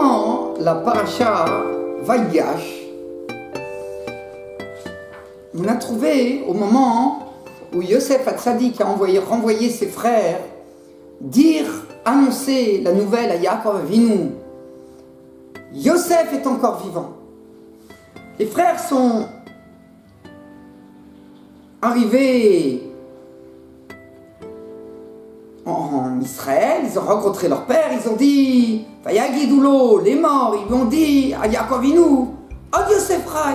Dans la paracha Vaïgash, on a trouvé au moment où Yosef Hatzadik a renvoyé ses frères annoncer la nouvelle à Yaakov Avinu. Yosef est encore vivant. Les frères sont arrivés en Israël, ils ont rencontré leur père, ils ont dit Vayagidoulo, les morts, ils lui ont dit à Yaakov Avinu, oh Yosef Rai,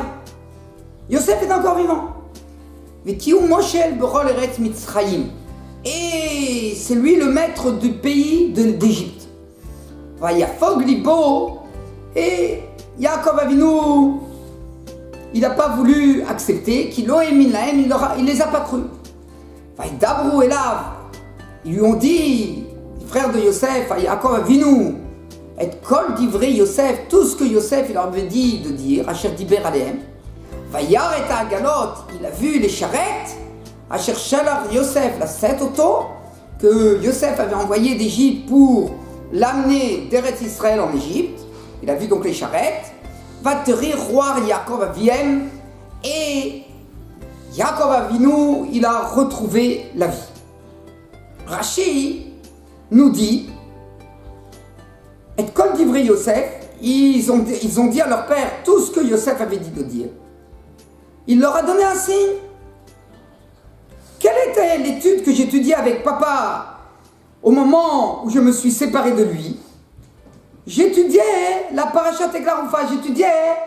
Yosef est encore vivant. Vetiou Moshel Berol Eretz Mitzrayim. Et c'est lui le maître du pays d'Égypte. Vayafog Libo, et Yaakov Avinu, il n'a pas voulu accepter, qu'il il les a pas cru. Vaydabrou Elav, ils lui ont dit, les frères de Yosef, à Yaakov Avinu, et kol divrei Yosef, tout ce que Yosef il leur avait dit de dire, Asher diber alehem, Vayar et Agalot, il a vu les charrettes, Asher Shalach Yosef, la 7 autos, que Yosef avait envoyé d'Égypte pour l'amener d'Eretz Israël en Égypte. Il a vu donc les charrettes. Vateri roi Yaakov Aviem, et Yaakov Avinu, il a retrouvé la vie. Rashi nous dit, et kol divrei Yosef, ils ont dit à leur père tout ce que Yosef avait dit de dire. Il leur a donné un signe. Quelle était l'étude que j'étudiais avec papa au moment où je me suis séparé de lui? J'étudiais la parashat Eglaroufa, j'étudiais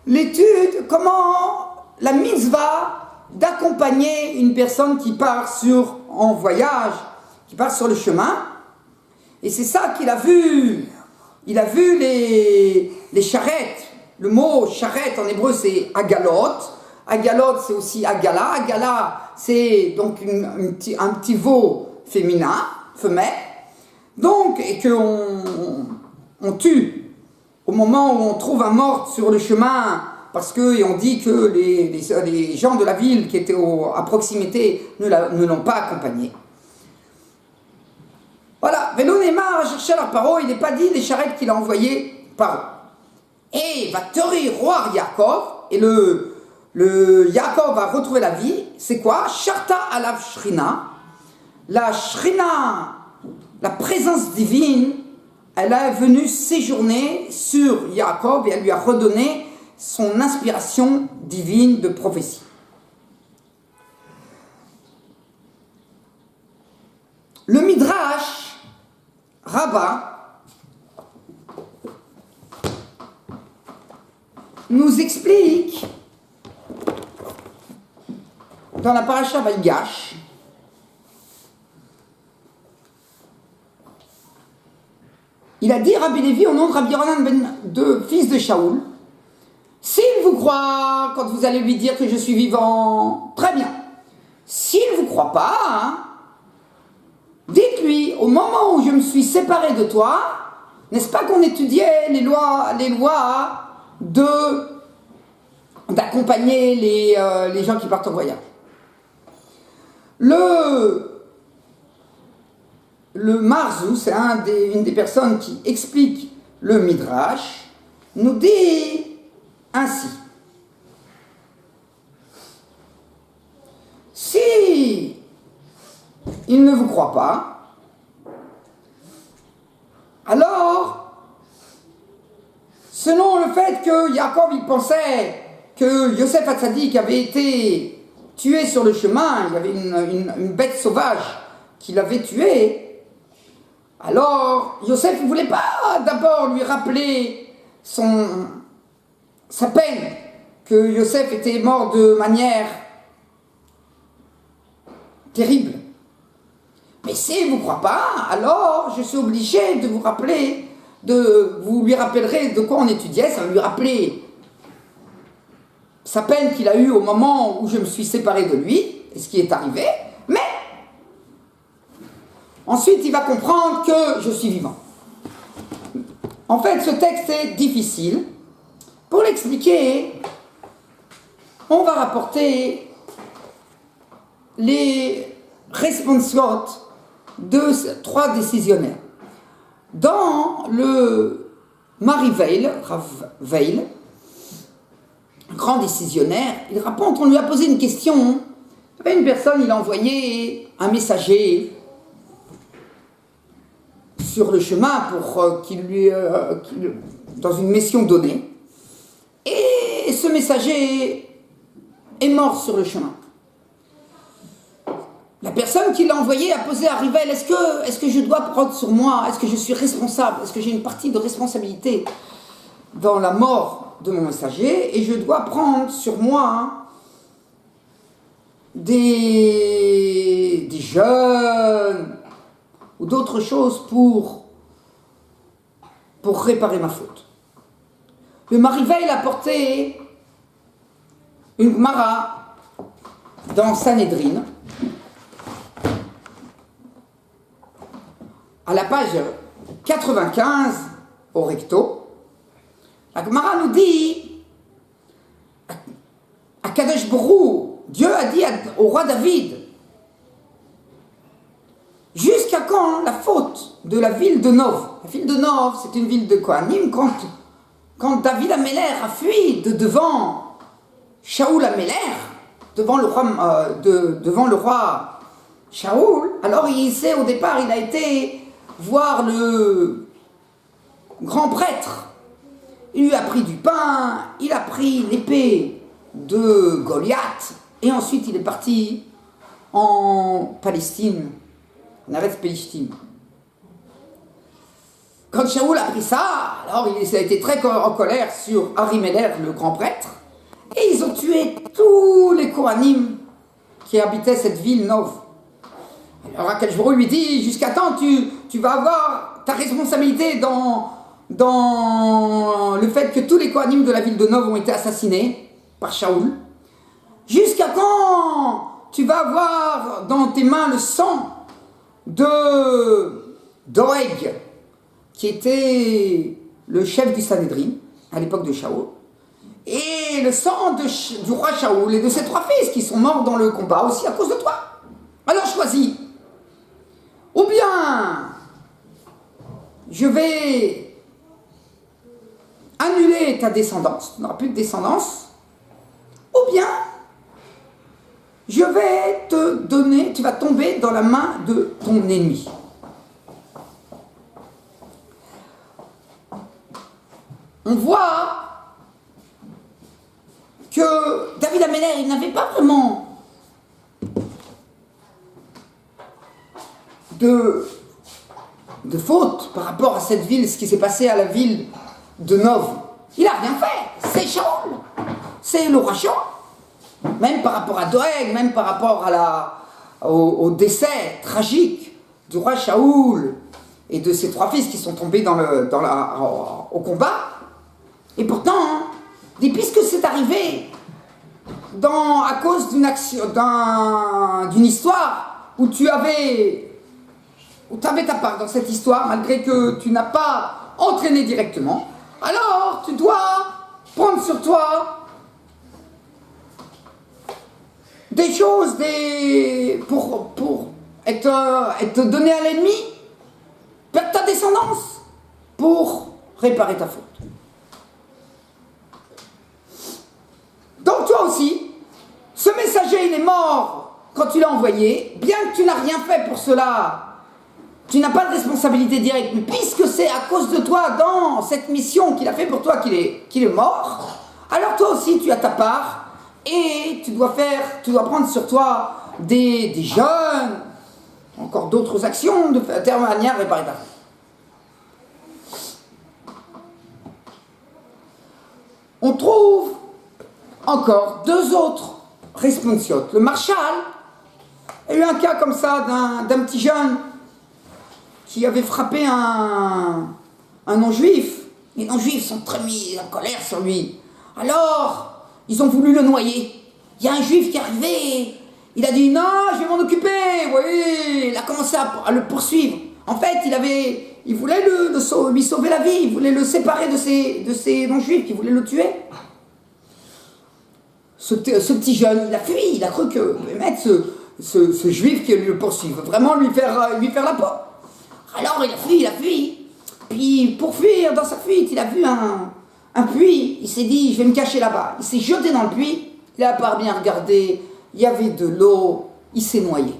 l'étude, comment la mitzvah d'accompagner une personne qui part en voyage, qui part sur le chemin. Et c'est ça qu'il a vu. Il a vu les charrettes. Le mot charrette en hébreu c'est agalot. Agalot c'est aussi agala. Agala c'est donc un petit veau féminin, femelle. Donc, et qu'on tue au moment où on trouve un mort sur le chemin, parce qu'on dit que les gens de la ville qui étaient à proximité ne l'ont pas accompagné. Voilà, Velo Neymar a cherché leur paro, il n'est pas dit les charrettes qu'il a envoyées par eux. Et va Tori, roi Yaakov, et le Yaakov va retrouver la vie, c'est quoi? Sharta alav Shrina. La Shrina, la présence divine, elle est venue séjourner sur Yaakov et elle lui a redonné son inspiration divine de prophétie. Le Midrash Rabbah nous explique dans la paracha Vaïgash il a dit Rabbi Lévi au nom de Rabbi Yochanan fils de Shaoul, s'il vous croit quand vous allez lui dire que je suis vivant, très bien. S'il ne vous croit pas, dites-lui, au moment où je me suis séparé de toi, n'est-ce pas qu'on étudiait les lois d'accompagner les gens qui partent en voyage. Le Marzou, c'est une des personnes qui explique le Midrash, nous dit ainsi. Si il ne vous croit pas, alors, selon le fait que Yaakov il pensait que Yosef Hatzadik avait été tué sur le chemin, il y avait une bête sauvage qui l'avait tué, alors Yosef ne voulait pas d'abord lui rappeler sa peine, que Yosef était mort de manière terrible. Mais s'il ne vous croit pas, alors je suis obligé de vous rappeler, vous lui rappellerez de quoi on étudiait, ça va lui rappeler sa peine qu'il a eue au moment où je me suis séparé de lui, et ce qui est arrivé, mais ensuite il va comprendre que je suis vivant. En fait, ce texte est difficile. Pour l'expliquer, on va rapporter les responsoires de 3 décisionnaires. Dans Mari Weil, Rav Weil, un grand décisionnaire, il raconte, on lui a posé une question. Il y avait une personne, il a envoyé un messager sur le chemin pour dans une mission donnée. Et ce messager est mort sur le chemin. La personne qui l'a envoyé a posé à Rivel, est-ce que je dois prendre sur moi, est-ce que je suis responsable, est-ce que j'ai une partie de responsabilité dans la mort de mon messager, et je dois prendre sur moi des jeunes ou d'autres choses pour réparer ma faute. Le Mariveil a porté une Gemara dans Sanhedrin, à la page 95 au recto. La Gemara nous dit, à Kadosh Borou, Dieu a dit au roi David, jusqu'à quand la faute de la ville de Nov? La ville de Nov, c'est une ville de Kohanim. Quand David Améler a fui devant Shaoul Améler, devant le roi Shaoul, alors il sait, au départ, il a été voir le grand prêtre. Il lui a pris du pain, il a pris l'épée de Goliath, et ensuite il est parti en Palestine, en Areth Pelishtim. Quand Shaoul a pris ça, alors il a été très en colère sur Ahimelech, le grand prêtre, et ils ont tué tous les Kohanim qui habitaient cette ville Nov. Alors Akadosh Baruch Hu lui dit, jusqu'à quand tu vas avoir ta responsabilité dans le fait que tous les Kohanim de la ville de Nov ont été assassinés par Shaoul? Jusqu'à quand tu vas avoir dans tes mains le sang de Doeg, qui était le chef du Sanhedrin à l'époque de Shaoul, et le sang du roi Shaoul et de ses 3 fils qui sont morts dans le combat aussi à cause de toi? Alors choisis. Ou bien je vais annuler ta descendance, tu n'auras plus de descendance, ou bien je vais te donner, tu vas tomber dans la main de ton ennemi. On voit que David Améler, il n'avait pas vraiment de faute par rapport à cette ville, ce qui s'est passé à la ville de Nov. Il n'a rien fait, c'est Shaoul, c'est le roi Shaoul. Même par rapport à Doeg, même par rapport au décès tragique du roi Shaoul et de ses 3 fils qui sont tombés au combat. Et pourtant, puisque c'est arrivé à cause d'une action, d'une histoire où tu avais ta part dans cette histoire, malgré que tu n'as pas entraîné directement, alors tu dois prendre sur toi des choses pour être donné à l'ennemi, perdre ta descendance pour réparer ta faute. Donc toi aussi, ce messager il est mort quand tu l'as envoyé, bien que tu n'as rien fait pour cela, tu n'as pas de responsabilité directe, mais puisque c'est à cause de toi dans cette mission qu'il a fait pour toi qu'il est mort, alors toi aussi tu as ta part. Et tu dois prendre sur toi des jeunes, encore d'autres actions de manière à réparer ta faute. On trouve encore 2 autres responsiotes. Le Marshal a eu un cas comme ça d'un petit jeune qui avait frappé un non-juif. Les non-juifs sont très mis en colère sur lui. Alors, ils ont voulu le noyer. Il y a un juif qui est arrivé, il a dit non, je vais m'en occuper. Oui, il a commencé à le poursuivre. En fait, il voulait lui sauver la vie, il voulait le séparer de ces non-juifs qui voulaient le tuer. Ce petit jeune, il a fui, il a cru que mettre ce juif qui le poursuivre, vraiment lui faire la peau. Alors il a fui. Puis puis, pour fuir dans sa fuite, il a vu un puits. Il s'est dit, je vais me cacher là-bas. Il s'est jeté dans le puits. Il n'a pas bien regardé. Il y avait de l'eau. Il s'est noyé.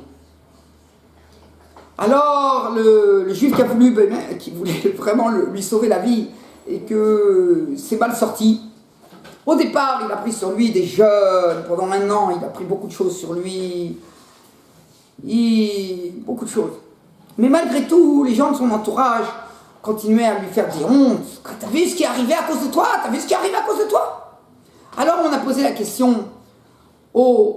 Alors, le juif qui voulait vraiment lui sauver la vie, et que c'est mal sorti. Au départ, il a pris sur lui des jeunes. Pendant 1 an, il a pris beaucoup de choses sur lui. Beaucoup de choses. Mais malgré tout, les gens de son entourage continuaient à lui faire des hontes. T'as vu ce qui est arrivé à cause de toi? T'as vu ce qui est arrivé à cause de toi? Alors on a posé la question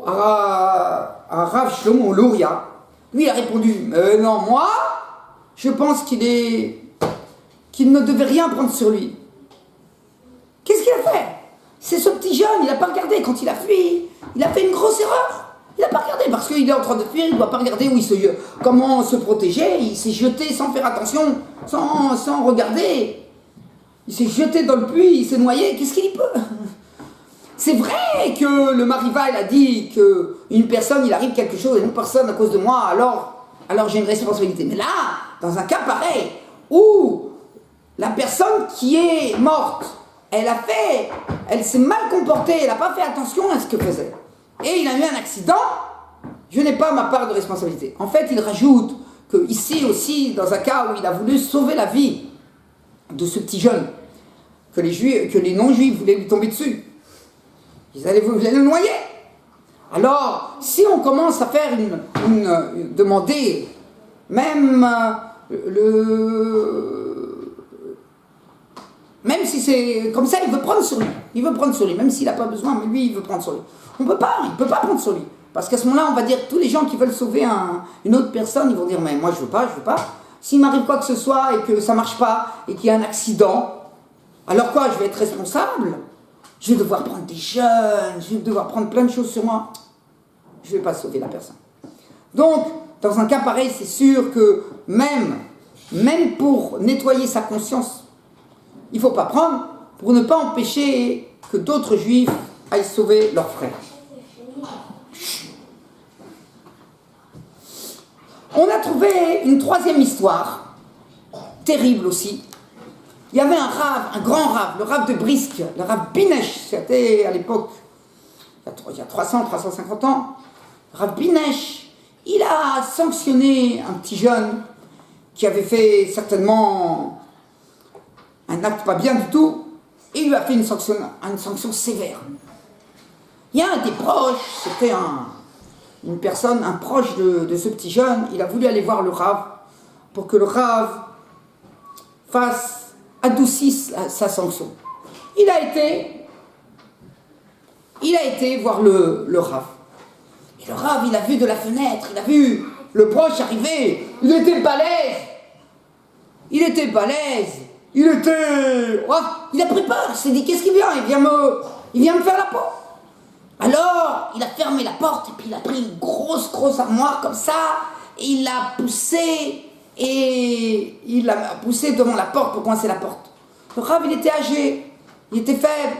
à Rav Shlomo Luria. Lui, il a répondu, non, moi, je pense qu'il ne devait rien prendre sur lui. Qu'est-ce qu'il a fait? C'est ce petit jeune, il n'a pas regardé quand il a fui. Il a fait une grosse erreur. Il n'a pas regardé parce qu'il est en train de fuir, il ne doit pas regarder comment se protéger. Il s'est jeté sans faire attention, sans regarder. Il s'est jeté dans le puits, il s'est noyé. Qu'est-ce qu'il y peut? C'est vrai que le Mariva, il a dit qu'une personne, il arrive quelque chose à une personne à cause de moi, alors j'ai une responsabilité. Mais là, dans un cas pareil, où la personne qui est morte, elle s'est mal comportée, elle n'a pas fait attention à ce qu'elle faisait. Et il a eu un accident, je n'ai pas ma part de responsabilité. En fait, il rajoute que ici aussi, dans un cas où il a voulu sauver la vie de ce petit jeune, que les non-juifs voulaient lui tomber dessus, ils allaient le noyer. Alors, si on commence à faire demander, même même si c'est comme ça, il veut prendre sur lui. Il veut prendre sur lui, même s'il n'a pas besoin, mais lui, il veut prendre sur lui. Il ne peut pas prendre sur lui. Parce qu'à ce moment-là, on va dire, tous les gens qui veulent sauver une autre personne, ils vont dire, mais moi, je veux pas. S'il m'arrive quoi que ce soit et que ça ne marche pas, et qu'il y a un accident, alors quoi, je vais être responsable? Je vais devoir prendre des jeunes, je vais devoir prendre plein de choses sur moi. Je ne vais pas sauver la personne. Donc, dans un cas pareil, c'est sûr que même pour nettoyer sa conscience, il ne faut pas prendre pour ne pas empêcher que d'autres juifs aillent sauver leurs frères. On a trouvé une 3e histoire, terrible aussi. Il y avait un grand rave, le rave de Brisk, le rave Binesh, c'était à l'époque, il y a 350 ans. Le rave Binesh, il a sanctionné un petit jeune qui avait fait certainement un acte pas bien du tout, et il lui a fait une sanction sévère. Il y a un des proches, c'était un proche de ce petit jeune, il a voulu aller voir le Rav pour que le Rav adoucisse sa sanction. Il a été voir le Rav. Et le Rav, il a vu de la fenêtre, il a vu le proche arriver, il était balèze. Il a pris peur, il s'est dit, qu'est-ce qu'il vient? Il vient me faire la peau. Alors, il a fermé la porte, et puis il a pris une grosse armoire comme ça, et il l'a poussée devant la porte pour coincer la porte. Le Rav, il était âgé, il était faible.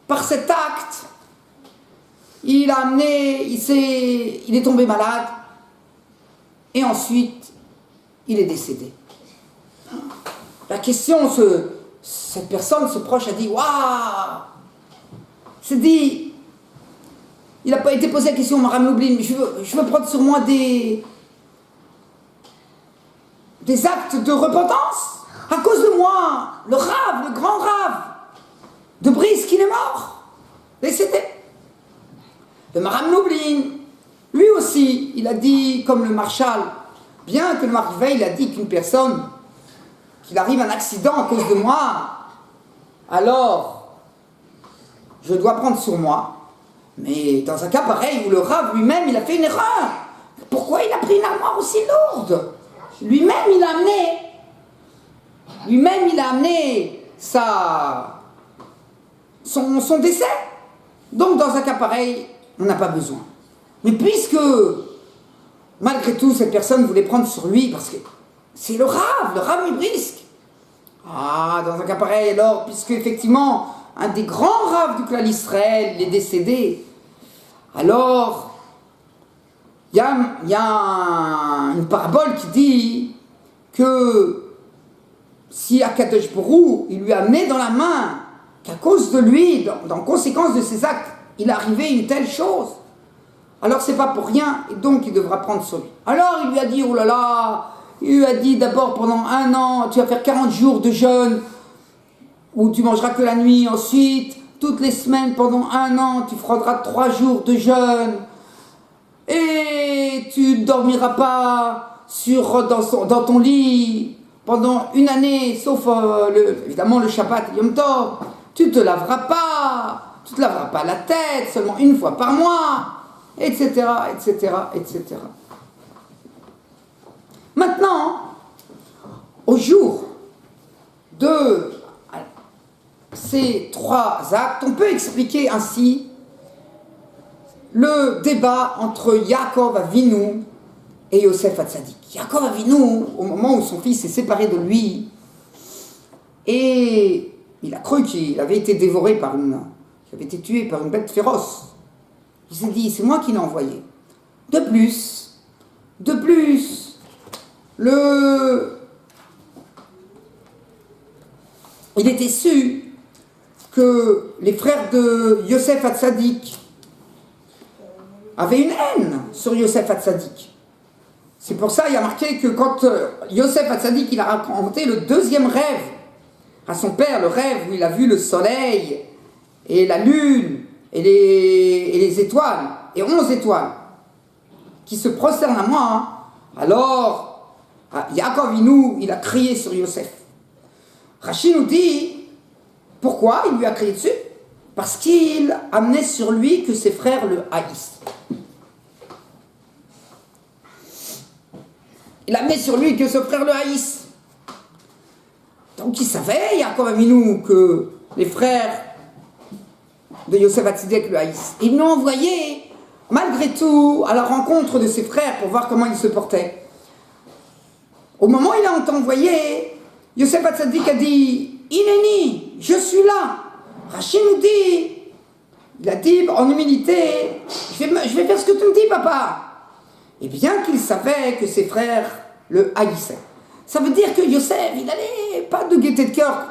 Par cet acte, il est tombé malade, et ensuite, il est décédé. La question, cette personne, ce proche a dit, waouh! C'est dit, il n'a pas été posé la question, Maram Lublin, je veux prendre sur moi des actes de repentance. À cause de moi, le grand Rav de Brisk, il est mort, décédé. Le Maram Lublin, lui aussi, il a dit, comme le Marshal, bien que le Mariva, il a dit qu'une personne, qu'il arrive un accident à cause de moi, alors je dois prendre sur moi. Mais dans un cas pareil où le Rav lui-même, il a fait une erreur. Pourquoi il a pris une armoire aussi lourde? Lui-même, il a amené son décès. Donc dans un cas pareil, on n'a pas besoin. Mais puisque, malgré tout, cette personne voulait prendre sur lui, parce que c'est le Rav Brisk. Dans un cas pareil, alors, puisque effectivement, un des grands Rav du clan Israël, il est décédé, alors, il y a une parabole qui dit que si Akadosh Borou, il lui a amené dans la main qu'à cause de lui, dans conséquence de ses actes, il est arrivé une telle chose, alors c'est pas pour rien, et donc il devra prendre sur lui. Alors il lui a dit, oh là là, il lui a dit d'abord pendant 1 an, tu vas faire 40 jours de jeûne, où tu mangeras que la nuit, ensuite, toutes les semaines pendant 1 an, tu feras 3 jours de jeûne, et tu ne dormiras pas dans ton lit pendant 1 année, sauf évidemment le Shabbat et Yom Tov. Tu ne te laveras pas, tu ne te laveras pas la tête, seulement 1 fois par mois, etc., etc., etc. Maintenant, au jour de ces 3 actes, on peut expliquer ainsi le débat entre Yaakov Avinu et Yosef Hatzadik. Yaakov Avinu, au moment où son fils s'est séparé de lui, et il a cru qu'il avait été dévoré qu'il avait été tué par une bête féroce. Il s'est dit, c'est moi qui l'ai envoyé. De plus, il était su que les frères de Yosef Hatzadik avaient une haine sur Yosef Hatzadik. C'est pour ça, il y a marqué que quand Yosef Hatzadik, il a raconté le 2e rêve à son père, le rêve où il a vu le soleil et la lune et les étoiles, et 11 étoiles, qui se prosternent à moi, hein. Alors, Yaakov Avinu, il a crié sur Yosef. Rashi nous dit, pourquoi il lui a crié dessus? Parce qu'il amenait sur lui que ses frères le haïssent. Il amenait sur lui que ses frères le haïssent. Donc il savait, Yaakov Avinu, que les frères de Yosef Hatzadik le haïssent. Ils l'ont envoyé, malgré tout, à la rencontre de ses frères pour voir comment ils se portaient. Au moment où il a envoyé, Yosef Hatzadik a dit, Ineni, je suis là. Rashi nous dit, il a dit en humilité, je vais faire ce que tu me dis, papa. Et bien qu'il savait que ses frères le haïssaient. Ça veut dire que Yosef, il n'allait pas de gaieté de cœur.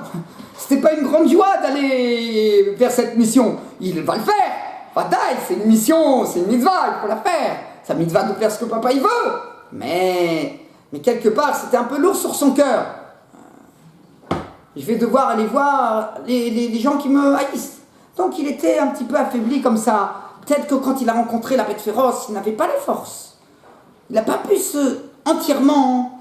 C'était pas une grande joie d'aller vers cette mission. Il va le faire. Vadaï, c'est une mission, c'est une mitzvah, il faut la faire. C'est une mitzvah de faire ce que papa il veut. Mais quelque part, c'était un peu lourd sur son cœur. Je vais devoir aller voir les gens qui me haïssent. Donc il était un petit peu affaibli comme ça. Peut-être que quand il a rencontré la bête féroce, il n'avait pas les forces. Il n'a pas pu entièrement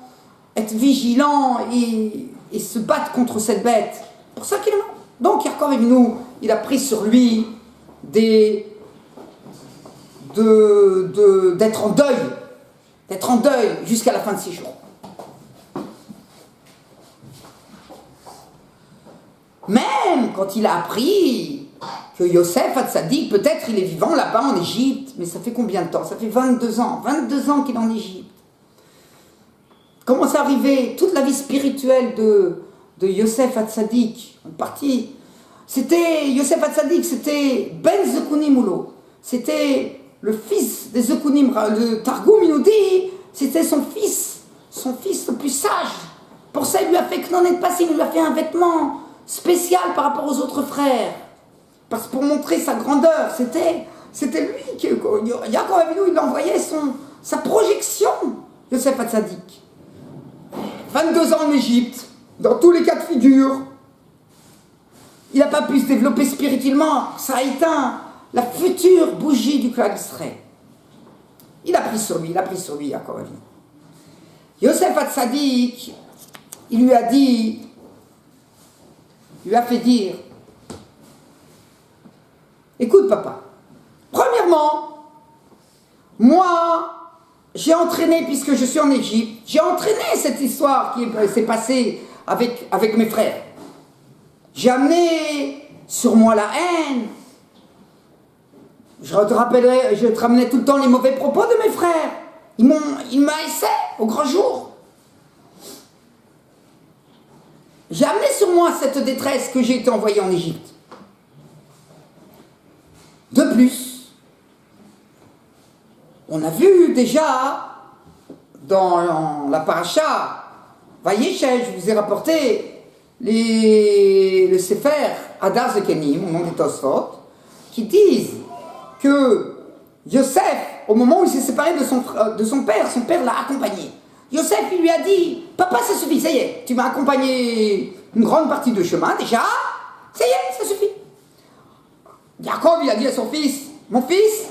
être vigilant et se battre contre cette bête. C'est pour ça qu'il est mort. Donc Yaakov Avinu, il a pris sur lui d'être en deuil jusqu'à la fin de ses jours. Même quand il a appris que Yosef Hatzadik, peut-être il est vivant là-bas en Égypte, mais ça fait combien de temps? Ça fait 22 ans. 22 ans qu'il est en Égypte. Comment c'est arrivé? Toute la vie spirituelle de Yosef Hatzadik, en partie, c'était Yosef Hatzadik, c'était Ben Zekunim Ulo. C'était le fils des Zekunim. Le Targum, il nous dit, c'était son fils le plus sage. Pour ça, il lui a fait Knonet Passim, il lui a fait un vêtement spécial par rapport aux autres frères. Parce que pour montrer sa grandeur, c'était lui qui, Yaakov Avinu, il envoyait sa projection, Yosef Hatzadik. 22 ans en Égypte, dans tous les cas de figure, il n'a pas pu se développer spirituellement, ça a éteint la future bougie du clan d'Israël. Il a pris sur lui, Yaakov Avinu. Yosef Hatzadik, il lui a fait dire, écoute papa, premièrement, moi, j'ai entraîné, puisque je suis en Égypte, j'ai entraîné cette histoire qui s'est passée avec mes frères. J'ai amené sur moi la haine. Je te ramenais tout le temps les mauvais propos de mes frères. Ils m'haïssaient au grand jour. J'ai amené sur moi cette détresse que j'ai été envoyé en Égypte. De plus, on a vu déjà dans la paracha Vayeshev, je vous ai rapporté le Sefer Hadar Zekenim, au nom des Tosfot, qui disent que Yosef, au moment où il s'est séparé de son père l'a accompagné. Yosef, il lui a dit, papa, ça suffit, ça y est, tu m'as accompagné une grande partie de chemin déjà, ça y est, ça suffit. Jacob, il a dit à son fils, mon fils,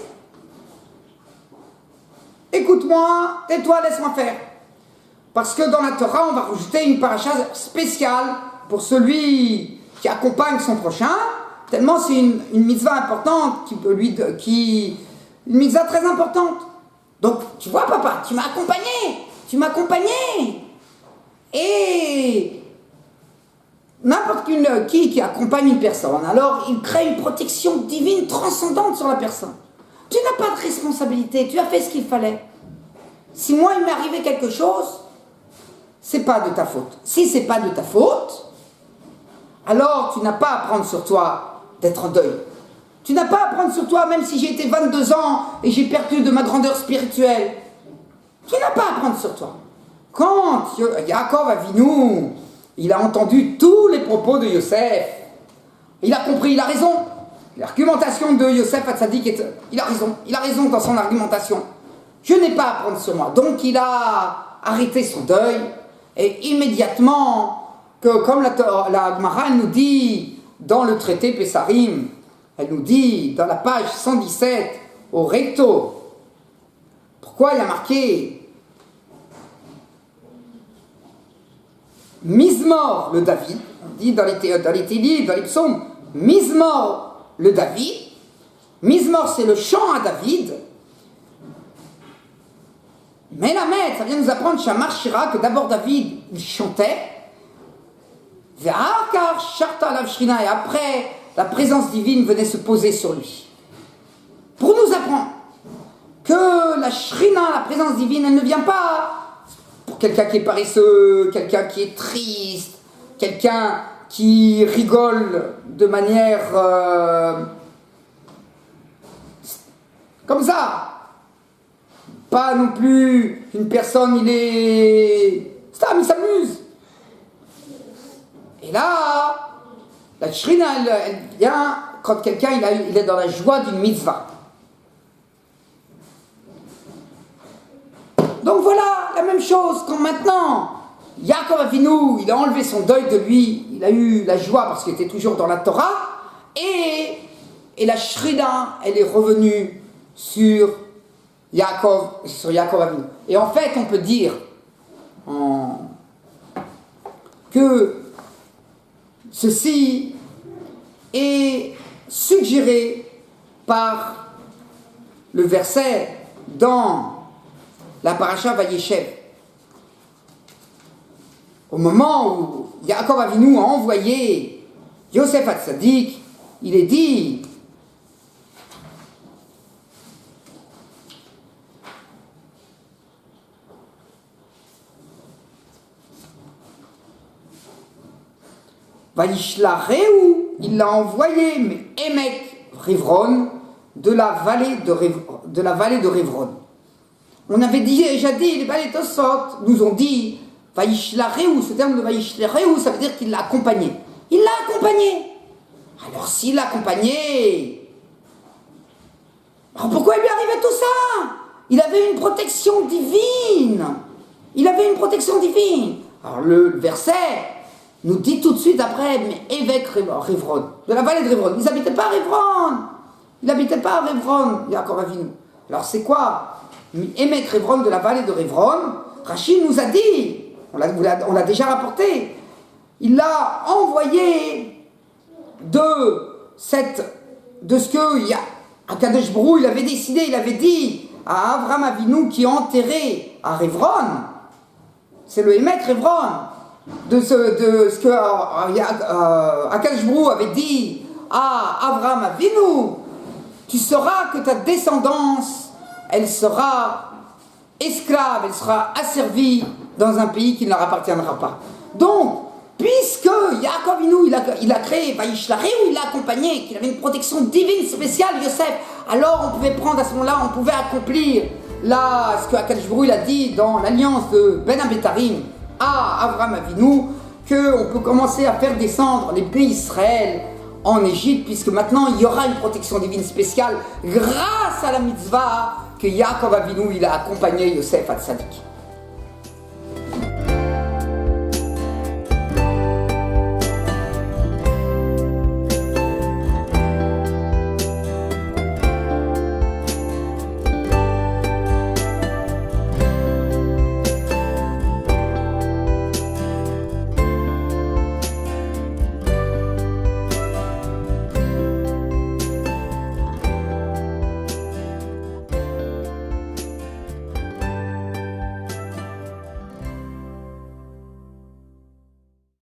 écoute-moi, tais-toi, laisse-moi faire. Parce que dans la Torah, on va rajouter une paracha spéciale pour celui qui accompagne son prochain, tellement c'est une mitzvah importante, une mitzvah très importante. Donc, tu vois, papa, tu m'as accompagné. Et n'importe qui accompagne une personne, alors il crée une protection divine transcendante sur la personne. Tu n'as pas de responsabilité, tu as fait ce qu'il fallait. Si moi, il m'est arrivé quelque chose, c'est pas de ta faute. Si c'est pas de ta faute, alors tu n'as pas à prendre sur toi d'être en deuil. Tu n'as pas à prendre sur toi, même si j'ai été 22 ans et j'ai perdu de ma grandeur spirituelle. Tu n'as pas à prendre sur toi. Quand Yaakov Avinu, il a entendu tous les propos de Yosef, il a compris, il a raison. L'argumentation de Yosef Hatzadik, il a raison dans son argumentation. Je n'ai pas à prendre sur moi. Donc il a arrêté son deuil et immédiatement, comme la Gemara nous dit dans le traité Pesarim, elle nous dit dans la page 117 au recto, pourquoi il y a marqué Mizmor le David, on dit dans les Télim, dans les psaumes, Mizmor le David, Mizmor c'est le chant à David, mais la maître, ça vient nous apprendre chez Shira que d'abord David il chantait, et après la présence divine venait se poser sur lui. Pour nous apprendre que la Shrina, la présence divine, elle ne vient pas pour quelqu'un qui est paresseux, quelqu'un qui est triste, quelqu'un qui rigole de manière comme ça. Pas non plus une personne, il s'amuse. Et là, la Shrina, elle vient quand quelqu'un il est dans la joie d'une mitzvah. Donc voilà, la même chose quand maintenant, Yaakov Avinu, il a enlevé son deuil de lui, il a eu la joie parce qu'il était toujours dans la Torah, et la Shrina, elle est revenue sur Yaakov Avinu. Et en fait, on peut dire que ceci est suggéré par le verset dans la paracha Vayeshev. Au moment où Yaakov Avinu a envoyé Yosef Hatzadik, il est dit Vayishlacheu, il l'a envoyé, mais Emek Rivron, de la vallée de Rivron. On avait déjà dit, les Balei Tosfot nous ont dit, Vayishlacheu, ce terme de Vayishlacheu, ça veut dire qu'il l'a accompagné. Il l'a accompagné. Alors s'il l'a accompagné, alors pourquoi il lui arrivait tout ça? Il avait une protection divine. Alors le verset nous dit tout de suite après, mais évêque Rivron, de la vallée de Rivron. Ils n'habitaient pas à Rivron. Yaakov Avinu. Alors c'est quoi? Évêque Rivron de la vallée de Rivron, Rachid nous a dit, on l'a déjà rapporté, il l'a envoyé de ce que Akadosh Brou, il avait décidé, il avait dit à Avraham Avinu qui est enterré à Rivron, c'est le Évêque Rivron, de ce que Akadosh Brou avait dit à Avraham Avinu, tu sauras que ta descendance, elle sera esclave, elle sera asservie dans un pays qui ne leur appartiendra pas. Donc, puisque Yaakov Avinu, il a créé Vayishlacheu, il l'a accompagné, qu'il avait une protection divine spéciale, Yosef, alors on pouvait prendre à ce moment-là, on pouvait accomplir ce que Akadosh Brou il a dit dans l'alliance de Ben Abetarim, à Avram Avinu qu'on peut commencer à faire descendre les pays Israël en Égypte, puisque maintenant il y aura une protection divine spéciale grâce à la mitzvah que Yaakov Avinu il a accompagné Yosef Hatzadik.